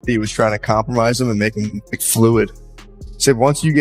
he was trying to compromise him and make him like fluid. So once you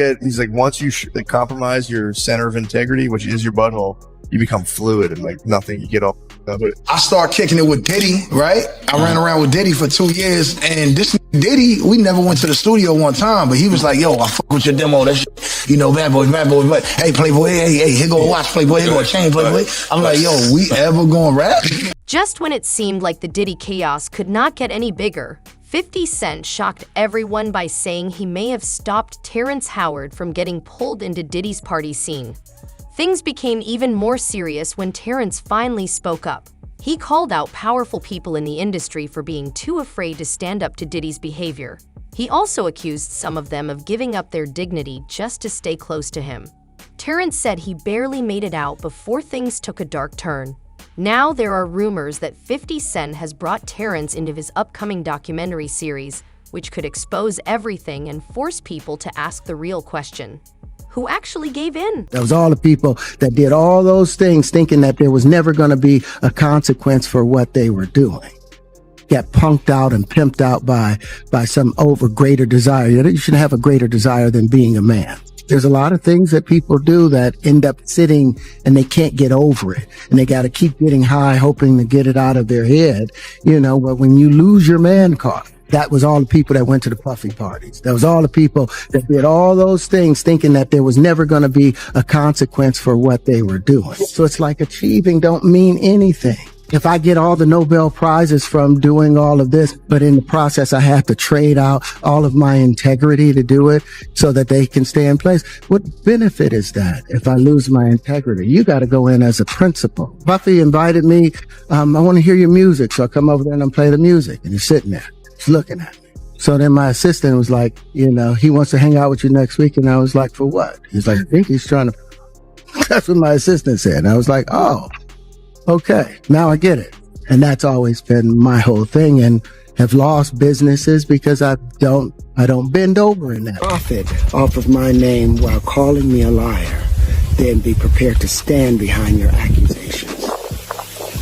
compromise your center of integrity, which is your butthole, you become fluid and like nothing, you get off of it. I started kicking it with Diddy, right? I ran around with Diddy for 2 years, and this Diddy, we never went to the studio one time, but he was like, yo, I fuck with your demo, that shit, you know, bad boy, but hey, Playboy, hey, here go a watch, Playboy, here go a chain, Playboy. I'm like, yo, we ever gonna rap? Just when it seemed like the Diddy chaos could not get any bigger, 50 Cent shocked everyone by saying he may have stopped Terrence Howard from getting pulled into Diddy's party scene. Things became even more serious when Terrence finally spoke up. He called out powerful people in the industry for being too afraid to stand up to Diddy's behavior. He also accused some of them of giving up their dignity just to stay close to him. Terrence said he barely made it out before things took a dark turn. Now there are rumors that 50 Cent has brought Terrence into his upcoming documentary series, which could expose everything and force people to ask the real question: who actually gave in? That was all the people that did all those things thinking that there was never going to be a consequence for what they were doing. Get punked out and pimped out by some greater desire. You shouldn't have a greater desire than being a man. There's a lot of things that people do that end up sitting and they can't get over it. And they got to keep getting high, hoping to get it out of their head. You know, but when you lose your man card, that was all the people that went to the puffy parties. That was all the people that did all those things thinking that there was never going to be a consequence for what they were doing. So it's like achieving don't mean anything. If I get all the Nobel Prizes from doing all of this, but in the process I have to trade out all of my integrity to do it so that they can stay in place, what benefit is that if I lose my integrity? You got to go in as a principal. Puffy invited me, I want to hear your music. So I come over there and I play the music, and he's sitting there. He's looking at me. So then my assistant was like, you know, he wants to hang out with you next week. And I was like, for what? He's like, I think he's trying to, that's what my assistant said. And I was like, oh, okay, now I get it. And that's always been my whole thing, and have lost businesses because I don't bend over in that. Profit off of my name while calling me a liar, then be prepared to stand behind your accusations.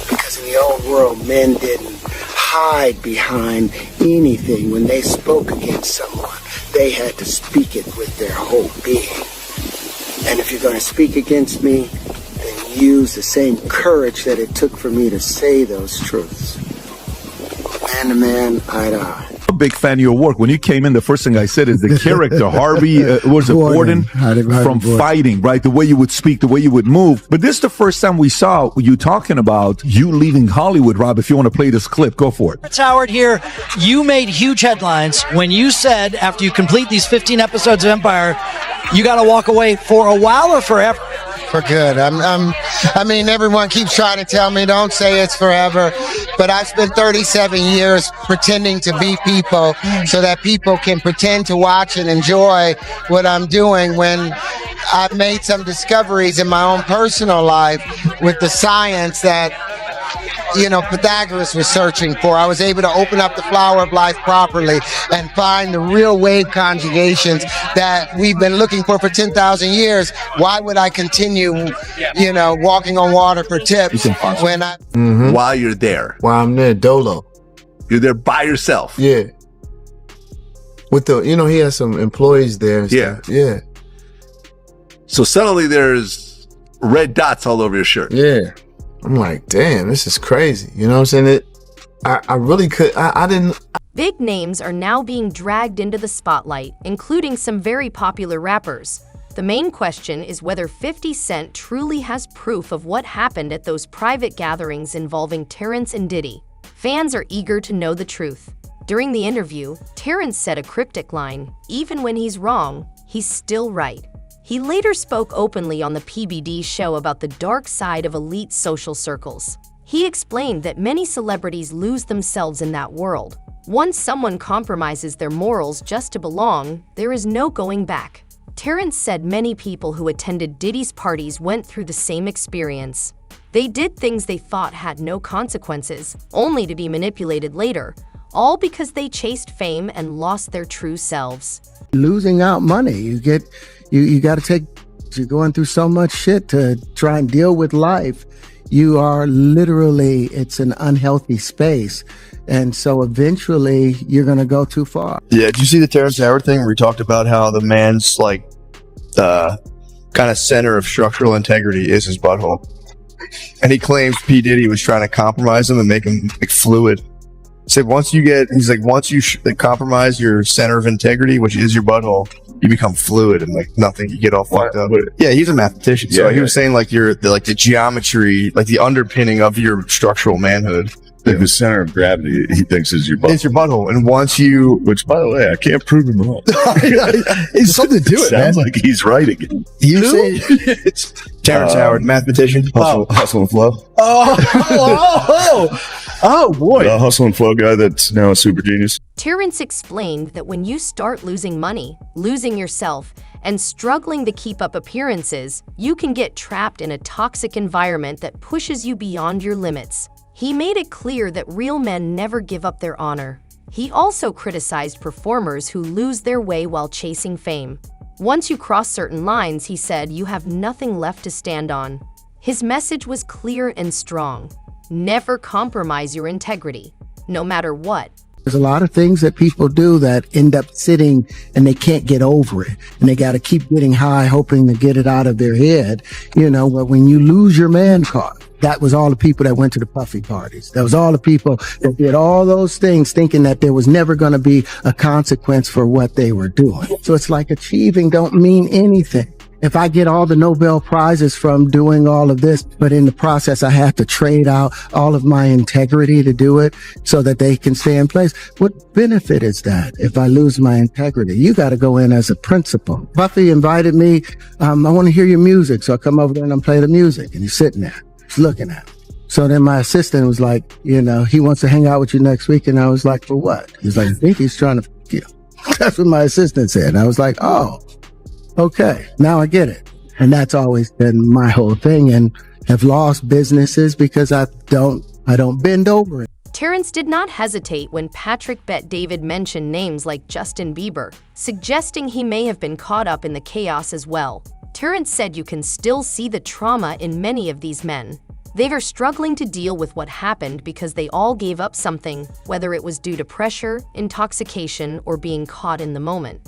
Because in the old world, men didn't hide behind anything. When they spoke against someone, they had to speak it with their whole being. And if you're going to speak against me, then use the same courage that it took for me to say those truths. Man to man, eye to eye. A big fan of your work. When you came in, the first thing I said is the character Harvey, Gordon, from fighting, right? The way you would speak, the way you would move. But this is the first time we saw you talking about you leaving Hollywood, Rob. If you want to play this clip, go for it. Terrence Howard here. You made huge headlines when you said after you complete these 15 episodes of Empire, you got to walk away for a while or forever. For good. I mean, everyone keeps trying to tell me don't say it's forever, but I've spent 37 years pretending to be people so that people can pretend to watch and enjoy what I'm doing when I've made some discoveries in my own personal life with the science that, you know, Pythagoras was searching for. I was able to open up the flower of life properly and find the real wave conjugations that we've been looking for 10,000 years. Why would I continue, you know, walking on water for tips when I... While you're there. While I'm there, Dolo. You're there by yourself. Yeah. With the, you know, he has some employees there. And yeah. Stuff. Yeah. So suddenly there's red dots all over your shirt. Yeah. I'm like, damn, this is crazy. You know what I'm saying? I really could, I didn't. Big names are now being dragged into the spotlight, including some very popular rappers. The main question is whether 50 Cent truly has proof of what happened at those private gatherings involving Terrence and Diddy. Fans are eager to know the truth. During the interview, Terrence said a cryptic line, "Even when he's wrong, he's still right." He later spoke openly on the PBD show about the dark side of elite social circles. He explained that many celebrities lose themselves in that world. Once someone compromises their morals just to belong, there is no going back. Terrence said many people who attended Diddy's parties went through the same experience. They did things they thought had no consequences, only to be manipulated later, all because they chased fame and lost their true selves. Losing out money, you got to take, you're going through so much shit to try and deal with life. you are literally, it's an unhealthy space. And so eventually you're going to go too far. Yeah. Did you see the Terrence Howard thing where he talked about how the man's like, kind of center of structural integrity is his butthole? And he claims P. Diddy was trying to compromise him and make him like fluid. Said once you compromise your center of integrity, which is your butthole, you become fluid and like nothing. You get all fucked up. Yeah, he's a mathematician. So he was saying like the geometry, like the underpinning of your structural manhood. Like the center of gravity, he thinks is your butthole. It's your butthole. And once you... Which, by the way, I can't prove him wrong. It's something to do it, man. Sounds like he's right again. You say... Terrence Howard, mathematician. Hustle and Flow. Oh, boy. The Hustle and Flow guy that's now a super genius. Terrence explained that when you start losing money, losing yourself, and struggling to keep up appearances, you can get trapped in a toxic environment that pushes you beyond your limits. He made it clear that real men never give up their honor. He also criticized performers who lose their way while chasing fame. Once you cross certain lines, he said, you have nothing left to stand on. His message was clear and strong. Never compromise your integrity, no matter what. There's a lot of things that people do that end up sitting and they can't get over it. And they got to keep getting high, hoping to get it out of their head. You know, but when you lose your man card, that was all the people that went to the puffy parties. That was all the people that did all those things thinking that there was never going to be a consequence for what they were doing. So it's like achieving don't mean anything. If I get all the Nobel Prizes from doing all of this, but in the process, I have to trade out all of my integrity to do it so that they can stay in place. What benefit is that if I lose my integrity? You got to go in as a principal. Puffy invited me. I want to hear your music. So I come over there and I play the music and he's sitting there, just looking at him. So then my assistant was like, you know, he wants to hang out with you next week. And I was like, for what? He's like, I think he's trying to f*** you. That's what my assistant said. And I was like, oh. Okay, now I get it. And that's always been my whole thing, and have lost businesses because I don't bend over it. Terrence did not hesitate when Patrick Bet-David mentioned names like Justin Bieber, suggesting he may have been caught up in the chaos as well. Terrence said you can still see the trauma in many of these men. They are struggling to deal with what happened because they all gave up something, whether it was due to pressure, intoxication, or being caught in the moment.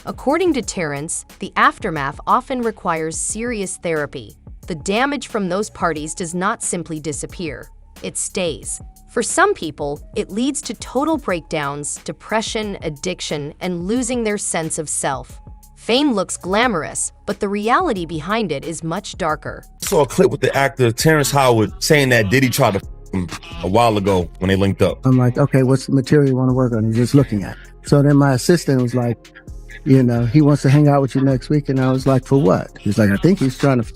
According to Terrence, the aftermath often requires serious therapy. The damage from those parties does not simply disappear. It stays. For some people, it leads to total breakdowns, depression, addiction, and losing their sense of self. Fame looks glamorous, but the reality behind it is much darker. I saw a clip with the actor Terrence Howard saying that Diddy tried to him a while ago when they linked up. I'm like, okay, what's the material you want to work on? He's just looking at it. So then my assistant was like, you know, he wants to hang out with you next week. And I was like, for what? He's like, I think he's trying to...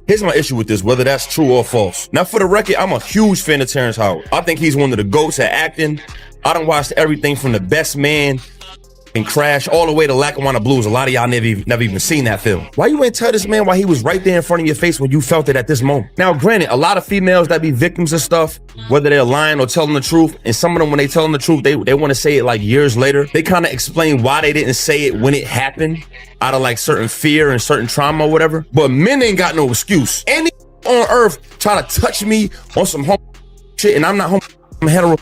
Here's my issue with this, whether that's true or false. Now, for the record, I'm a huge fan of Terrence Howard. I think he's one of the GOATs at acting. I done watched everything from The Best Man and Crash all the way to Lackawanna Blues. A lot of y'all never even seen that film. Why you ain't tell this man why he was right there in front of your face when you felt it at this moment? Now, granted, a lot of females that be victims of stuff, whether they're lying or telling the truth, and some of them, when they telling the truth, they want to say it like years later. They kind of explain why they didn't say it when it happened out of like certain fear and certain trauma or whatever. But men ain't got no excuse. Any on earth try to touch me on some shit and I'm not I'm hetero,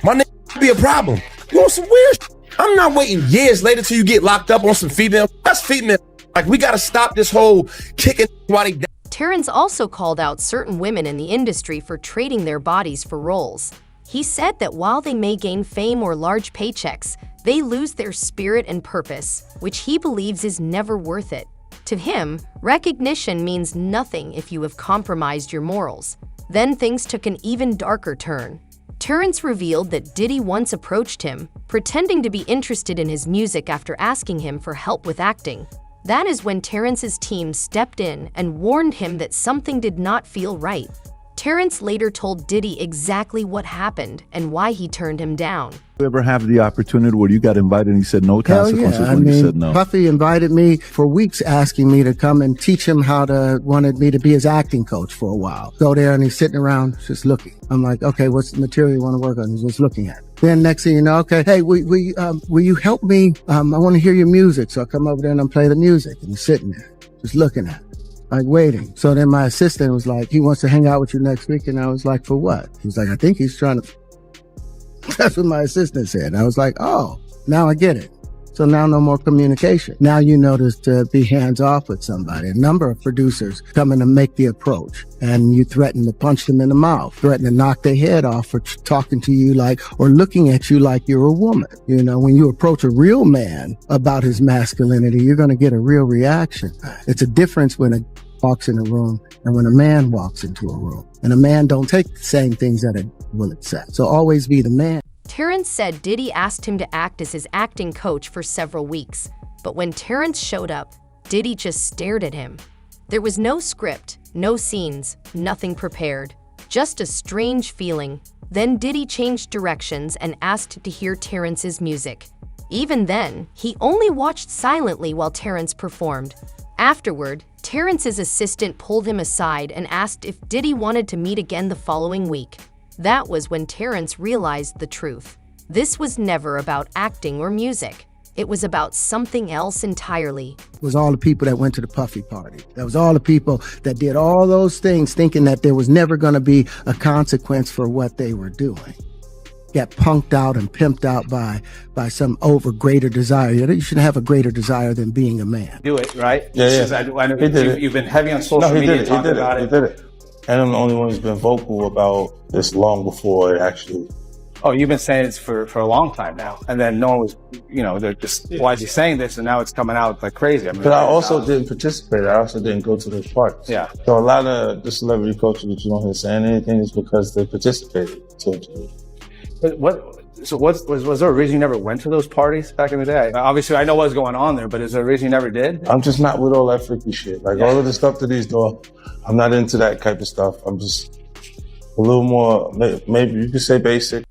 my nigga be a problem. You want some weird shit? I'm not waiting years later till you get locked up on some female. That's female. Like, we gotta stop this whole kicking while they down. Terrence also called out certain women in the industry for trading their bodies for roles. He said that while they may gain fame or large paychecks, they lose their spirit and purpose, which he believes is never worth it. To him, recognition means nothing if you have compromised your morals. Then things took an even darker turn. Terrence revealed that Diddy once approached him, pretending to be interested in his music after asking him for help with acting. That is when Terrence's team stepped in and warned him that something did not feel right. Terrence later told Diddy exactly what happened and why he turned him down. You ever have the opportunity where you got invited and he said no consequences yeah. when you said no? Puffy invited me for weeks asking me to come and teach him wanted me to be his acting coach for a while. Go there and he's sitting around just looking. I'm like, okay, what's the material you want to work on? He's just looking at it. Then next thing you know, okay, hey, will you help me? I want to hear your music. So I come over there and I play the music and he's sitting there just looking at it. like waiting. So then my assistant was like, he wants to hang out with you next week. And I was like, for what? He's like, I think he's trying to, that's what my assistant said. And I was like, oh, now I get it. So now no more communication. Now you notice to be hands off with somebody. A number of producers come in to make the approach, and you threaten to punch them in the mouth, threaten to knock their head off for talking to you like, or looking at you like you're a woman. You know, when you approach a real man about his masculinity, you're going to get a real reaction. It's a difference when a walks in a room and when a man walks into a room. And a man don't take the same things that a will accept. So always be the man. Terrence said Diddy asked him to act as his acting coach for several weeks, but when Terrence showed up, Diddy just stared at him. There was no script, no scenes, nothing prepared, just a strange feeling. Then Diddy changed directions and asked to hear Terrence's music. Even then, he only watched silently while Terrence performed. Afterward, Terrence's assistant pulled him aside and asked if Diddy wanted to meet again the following week. That was when Terrence realized the truth. This was never about acting or music. It was about something else entirely. It was all the people that went to the Puffy party. That was all the people that did all those things thinking that there was never going to be a consequence for what they were doing. Got punked out and pimped out by some greater desire. You shouldn't have a greater desire than being a man. Do it, right? Yeah. I know you've been heavy on social media talking about it. He did it. And I'm the only one who's been vocal about this long before it actually. Oh, you've been saying this for a long time now. And then no one was, they're just, why is he saying this? And now it's coming out like crazy. But I also didn't participate. I also didn't go to those parties. Yeah. So a lot of the celebrity culture that you don't hear saying anything is because they participated. But was there a reason you never went to those parties back in the day? Obviously, I know what's going on there, but is there a reason you never did? I'm just not with all that freaky shit. All of the stuff that he's doing, I'm not into that type of stuff. I'm just a little more, maybe you could say basic.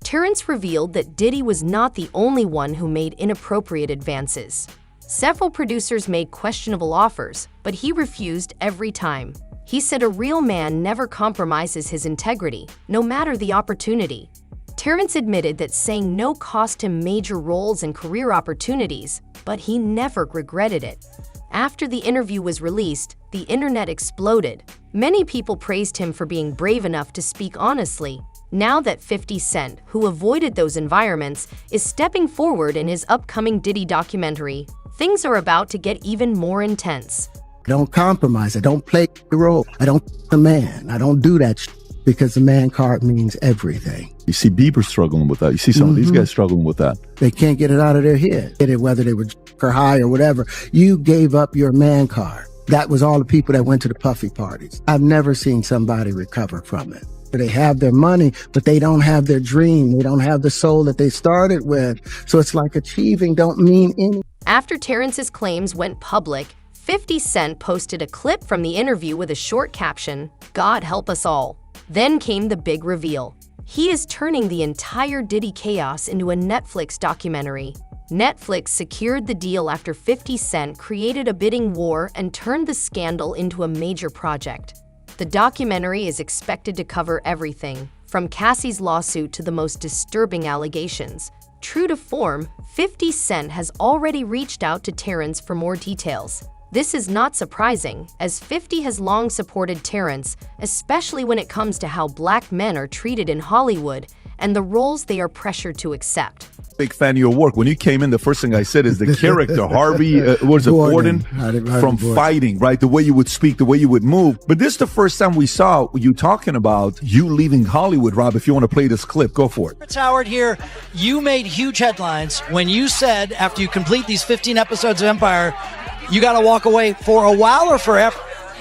Terrence revealed that Diddy was not the only one who made inappropriate advances. Several producers made questionable offers, but he refused every time. He said a real man never compromises his integrity, no matter the opportunity. Terrence admitted that saying no cost him major roles and career opportunities, but he never regretted it. After the interview was released, the internet exploded. Many people praised him for being brave enough to speak honestly. Now that 50 Cent, who avoided those environments, is stepping forward in his upcoming Diddy documentary, things are about to get even more intense. I don't compromise. I don't play the role. I don't the man. I don't do that because the man card means everything. You see Bieber struggling with that. You see some of these guys struggling with that. They can't get it out of their head, whether they were drunk or high or whatever. You gave up your man card. That was all the people that went to the Puffy parties. I've never seen somebody recover from it. They have their money, but they don't have their dream. They don't have the soul that they started with. So it's like achieving don't mean anything. After Terrence's claims went public, 50 Cent posted a clip from the interview with a short caption, "God help us all." Then came the big reveal. He is turning the entire Diddy chaos into a Netflix documentary. Netflix secured the deal after 50 Cent created a bidding war and turned the scandal into a major project. The documentary is expected to cover everything, from Cassie's lawsuit to the most disturbing allegations. True to form, 50 Cent has already reached out to Terrence for more details. This is not surprising, as 50 has long supported Terrence, especially when it comes to how black men are treated in Hollywood and the roles they are pressured to accept. Big fan of your work. When you came in, the first thing I said is the character, Harvey, Gordon, from fighting, right? The way you would speak, the way you would move. But this is the first time we saw you talking about you leaving Hollywood, Rob. If you want to play this clip, go for it. Terrence Howard here. You made huge headlines when you said after you complete these 15 episodes of Empire, you got to walk away for a while or forever.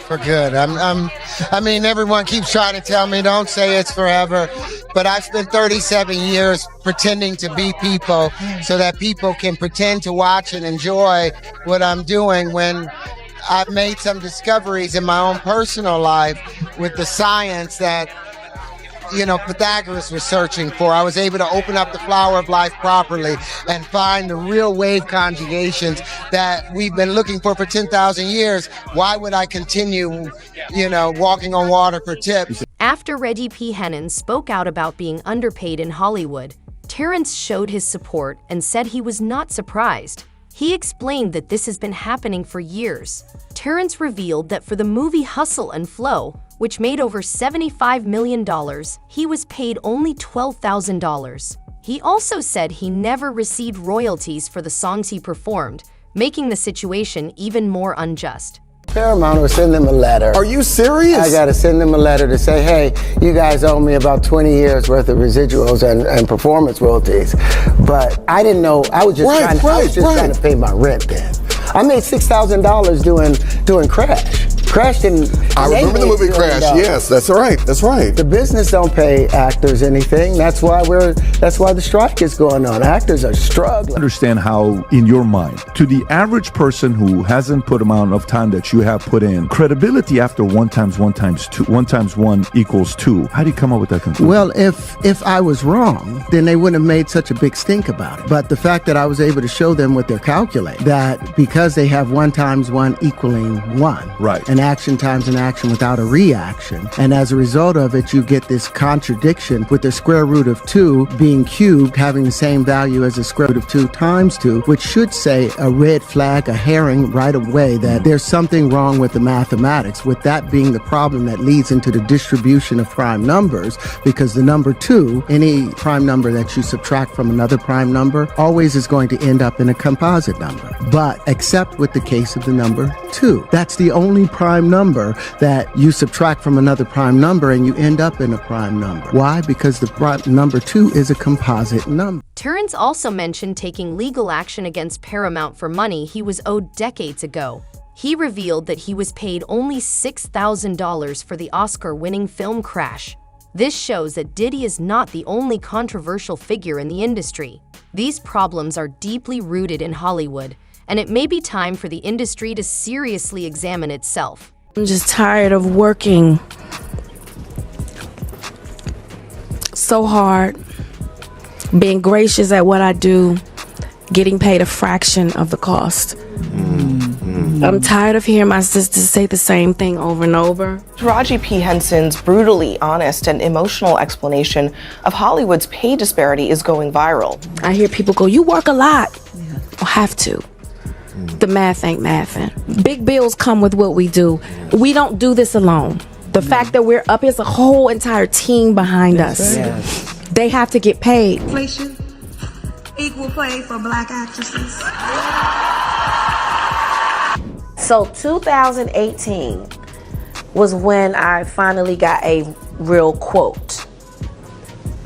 For good. I mean, everyone keeps trying to tell me don't say it's forever, but I've spent 37 years pretending to be people so that people can pretend to watch and enjoy what I'm doing when I've made some discoveries in my own personal life with the science that Pythagoras was searching for. I was able to open up the flower of life properly and find the real wave conjugations that we've been looking for 10,000 years. Why would I continue, walking on water for tips? After Reggie P. Henson spoke out about being underpaid in Hollywood, Terrence showed his support and said he was not surprised. He explained that this has been happening for years. Terrence revealed that for the movie Hustle and Flow, which made over $75 million, he was paid only $12,000. He also said he never received royalties for the songs he performed, making the situation even more unjust. Paramount will send them a letter. Are you serious? I gotta send them a letter to say, hey, you guys owe me about 20 years worth of residuals and performance royalties. But I didn't know, I was just trying to pay my rent then. I made $6,000 doing Crash. Crash didn't. I remember the movie Crash. Yes, that's right. That's right. The business don't pay actors anything. That's why the strike is going on. Actors are struggling. Understand how, in your mind, to the average person who hasn't put amount of time that you have put in, credibility after 1 times 1 times 2, 1 times 1 equals 2. How do you come up with that conclusion? Well, if I was wrong, then they wouldn't have made such a big stink about it. But the fact that I was able to show them with their calculate that because they have 1 times 1 equaling 1, right, an action times an action without a reaction, and as a result of it, you get this contradiction with the square root of 2 being cubed having the same value as the square root of 2 times 2, which should say a red flag, a herring right away that there's something wrong with the mathematics, with that being the problem that leads into the distribution of prime numbers, because the number 2, any prime number that you subtract from another prime number, always is going to end up in a composite number. But except with the case of the number 2. That's the only prime number that you subtract from another prime number and you end up in a prime number. Why? Because the number 2 is a composite number. Terrence also mentioned taking legal action against Paramount for money he was owed decades ago. He revealed that he was paid only $6,000 for the Oscar-winning film Crash. This shows that Diddy is not the only controversial figure in the industry. These problems are deeply rooted in Hollywood, and it may be time for the industry to seriously examine itself. I'm just tired of working so hard, being gracious at what I do, getting paid a fraction of the cost. I'm tired of hearing my sisters say the same thing over and over. Taraji P. Henson's brutally honest and emotional explanation of Hollywood's pay disparity is going viral. I hear people go, you work a lot. I'll have to. The math ain't mathin'. Big bills come with what we do. We don't do this alone. The fact that we're up, there's a whole entire team behind us. Yes. They have to get paid. Inflation, equal pay for black actresses. So 2018 was when I finally got a real quote.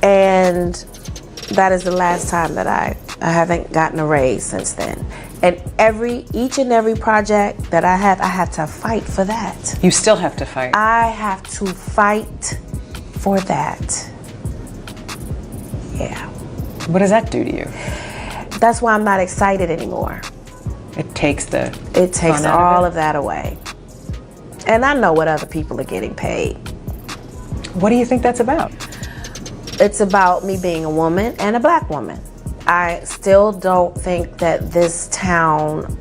And that is the last time that I haven't gotten a raise since then. And each and every project that I have to fight for that. You still have to fight. I have to fight for that. Yeah. What does that do to you? That's why I'm not excited anymore. It takes all of that away. And I know what other people are getting paid. What do you think that's about? It's about me being a woman and a black woman. I still don't think that this town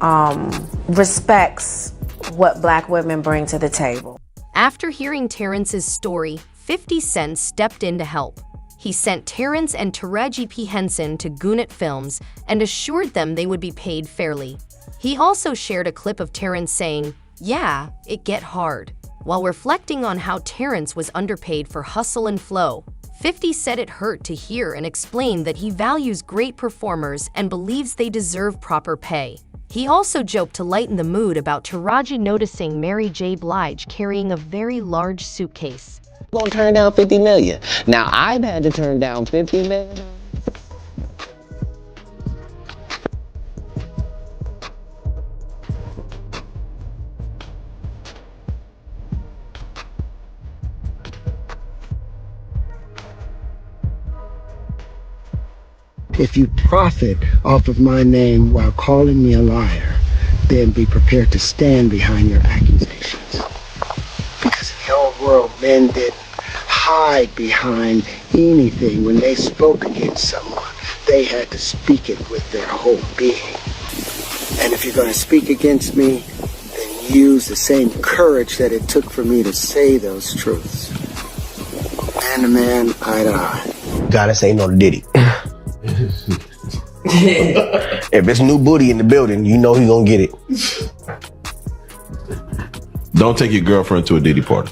respects what black women bring to the table. After hearing Terrence's story, 50 Cent stepped in to help. He sent Terrence and Taraji P. Henson to Gannett Films and assured them they would be paid fairly. He also shared a clip of Terrence saying, "Yeah, it get hard," while reflecting on how Terrence was underpaid for Hustle and Flow. 50 said it hurt to hear and explained that he values great performers and believes they deserve proper pay. He also joked to lighten the mood about Taraji noticing Mary J. Blige carrying a very large suitcase. I'm gonna turn down 50 million. Now I've had to turn down 50 million. If you profit off of my name while calling me a liar, then be prepared to stand behind your accusations. Because in the old world, men didn't hide behind anything. When they spoke against someone, they had to speak it with their whole being. And if you're going to speak against me, then use the same courage that it took for me to say those truths. Man to man, eye to eye. Gotta say no to Diddy. If it's new booty in the building, you know he gonna get it. Don't take your girlfriend to a Diddy party.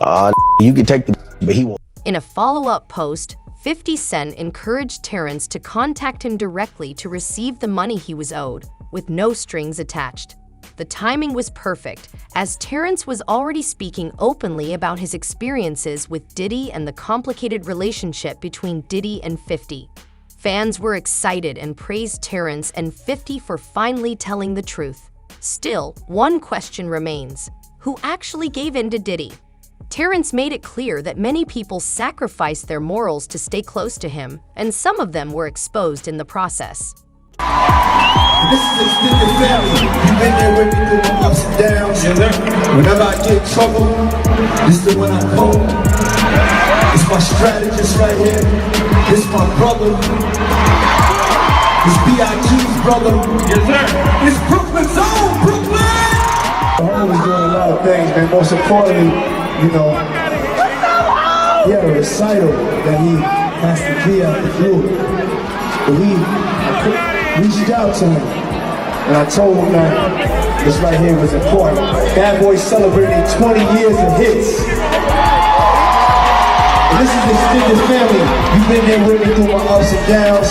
You can take the, but he won't. In a follow-up post, 50 Cent encouraged Terrence to contact him directly to receive the money he was owed, with no strings attached. The timing was perfect, as Terrence was already speaking openly about his experiences with Diddy and the complicated relationship between Diddy and 50. Fans were excited and praised Terrence and 50 for finally telling the truth. Still, one question remains: who actually gave in to Diddy? Terrence made it clear that many people sacrificed their morals to stay close to him, and some of them were exposed in the process. This is extended family. You've been there with me through my ups and downs. Whenever I get in trouble, this is the one I call. It's my strategist right here. This is my brother. It's B.I.G's brother. Yes, sir. It's Brooklyn's own Brooklyn. I'm always doing a lot of things, man. Most importantly, you know, he had a recital that he has to be at the funeral. But I reached out to him, and I told him that this right here was important. Bad Boy celebrating 20 years of hits. And this is extended family. You've been there with me through my ups and downs.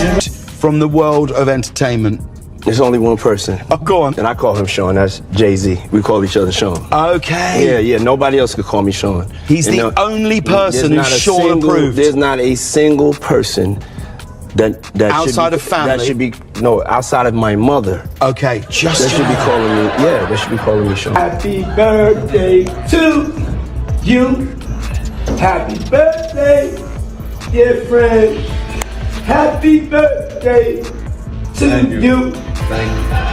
From the world of entertainment, there's only one person. Oh, go on. And I call him Sean. That's Jay-Z. We call each other Sean. Okay. Yeah. Nobody else could call me Sean. He's the only person who's Sean approved. There's not a single person that outside of family. That should be outside of my mother. Okay, just that should be calling me. Yeah, they should be calling me Sean. Happy birthday to you. Happy birthday, dear friend. Happy birthday to you.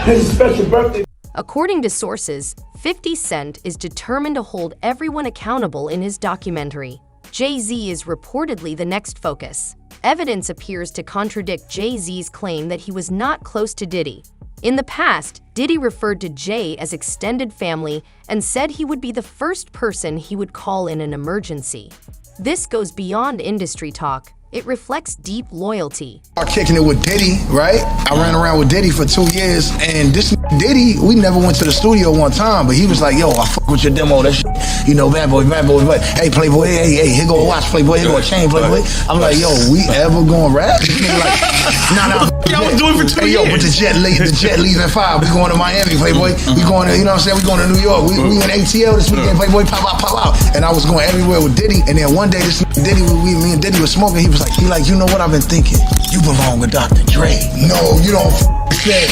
This is a special birthday. According to sources, 50 Cent is determined to hold everyone accountable in his documentary. Jay-Z is reportedly the next focus. Evidence appears to contradict Jay-Z's claim that he was not close to Diddy. In the past, Diddy referred to Jay as extended family and said he would be the first person he would call in an emergency. This goes beyond industry talk. It reflects deep loyalty. I kicking it with Diddy, right? I ran around with Diddy for 2 years, and this Diddy, we never went to the studio one time, but he was like, yo, I fuck with your demo, that shit. You know, bad boy, but hey, Playboy, hey, here go a watch, Playboy, here go a chain, Playboy. I'm like, yo, we ever gonna rap? Like, nah. I was doing for 2 years. Yo, but the jet leaves at 5. We going to Miami, Playboy. We going to, you know what I'm saying? We going to New York. We in ATL this weekend, Playboy, pop out. And I was going everywhere with Diddy, and then one day this Diddy, me and Diddy was smoking. He was like, you know what I've been thinking? You belong with Dr. Dre. No, you don't say.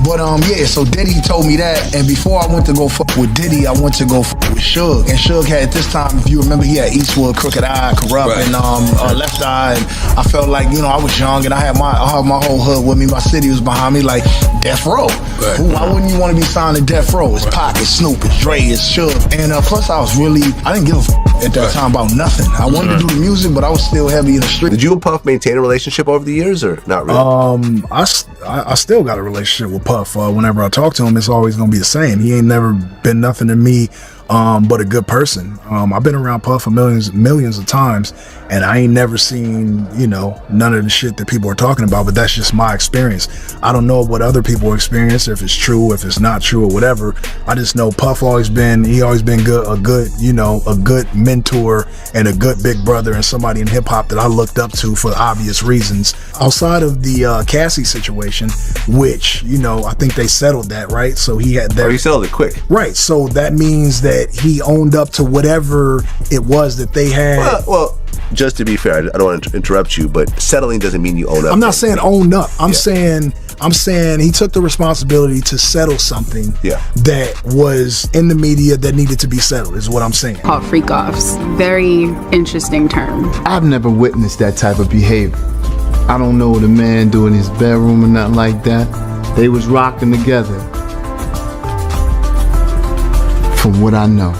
But yeah, so Diddy told me that, and before I went to go fuck with Diddy, I went to go fuck with Suge. And Suge had, at this time, if you remember, he had Eastwood, Crooked Eye, Corrupt, and Left Eye. And I felt like, you know, I was young, and I had my whole hood with me. My city was behind me, like Death Row. Right. Why wouldn't you want to be signed to Death Row? It's Pac, it's Snoop, it's Dre, it's Suge. And plus, I didn't give a fuck at that time about nothing. I wanted to do the music, but I was still heavy in the street. Did you and Puff maintain a relationship over the years, or not really? I still got a relationship with Puff. Whenever I talk to him, it's always gonna be the same. He ain't never been nothing to me but a good person. I've been around Puff for millions of times, and I ain't never seen, you know, none of the shit that people are talking about, but that's just my experience. I don't know what other people experience, if it's true, if it's not true, or whatever. I just know Puff always been good, a good mentor and a good big brother, and somebody in hip hop that I looked up to for obvious reasons. Outside of the Cassie situation, which, you know, I think they settled that, right? So he had that. Oh, he settled it quick. Right. So that means that he owned up to whatever it was that they had. Well, just to be fair, I don't want to interrupt you, but settling doesn't mean you own up. I'm not saying own up. I'm saying he took the responsibility to settle something that was in the media that needed to be settled, is what I'm saying. Called freak offs. Very interesting term. I've never witnessed that type of behavior. I don't know what a man do in his bedroom or nothing like that. They was rocking together. From what I know.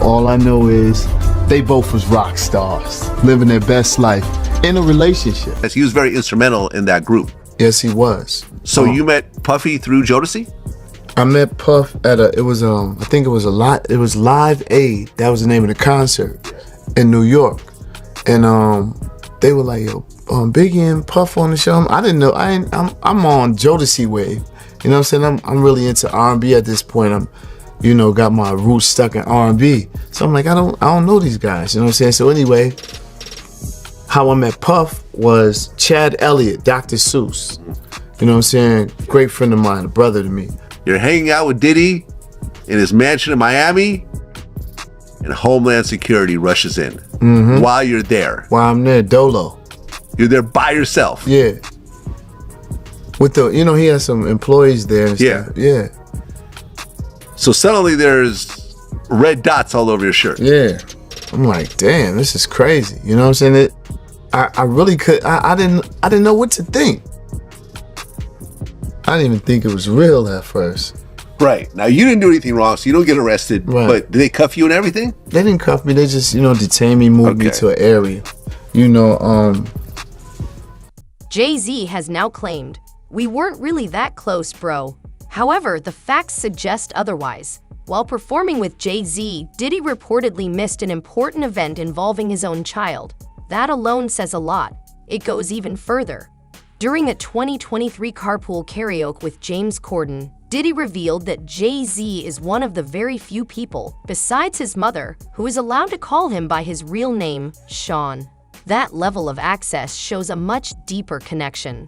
All I know is they both was rock stars, living their best life in a relationship. Yes, he was very instrumental in that group. Yes, he was. So you met Puffy through Jodeci? I met Puff at it was Live Aid. That was the name of the concert in New York. And they were like, yo, Biggie and Puff on the show. I didn't know. I'm on Jodeci wave. You know what I'm saying? I'm really into R&B at this point. I'm, you know, got my roots stuck in R&B. So I'm like, I don't know these guys. You know what I'm saying? So anyway, how I met Puff was Chad Elliott, Dr. Seuss. You know what I'm saying? Great friend of mine, a brother to me. You're hanging out with Diddy in his mansion in Miami, and Homeland Security rushes in while you're there. While I'm there, Dolo. You're there by yourself. Yeah. With the, you know, he has some employees there and Yeah. stuff. Yeah. So suddenly there's red dots all over your shirt. Yeah. I'm like, damn, this is crazy. You know what I'm saying? I really could, I didn't know what to think. I didn't even think it was real at first. Right. Now, you didn't do anything wrong, so you don't get arrested. Right. But did they cuff you and everything? They didn't cuff me. They just, you know, detained me, moved me to an area. You know, Jay-Z has now claimed, "We weren't really that close, bro." However, the facts suggest otherwise. While performing with Jay-Z, Diddy reportedly missed an important event involving his own child. That alone says a lot. It goes even further. During a 2023 carpool karaoke with James Corden, Diddy revealed that Jay-Z is one of the very few people, besides his mother, who is allowed to call him by his real name, Sean. That level of access shows a much deeper connection.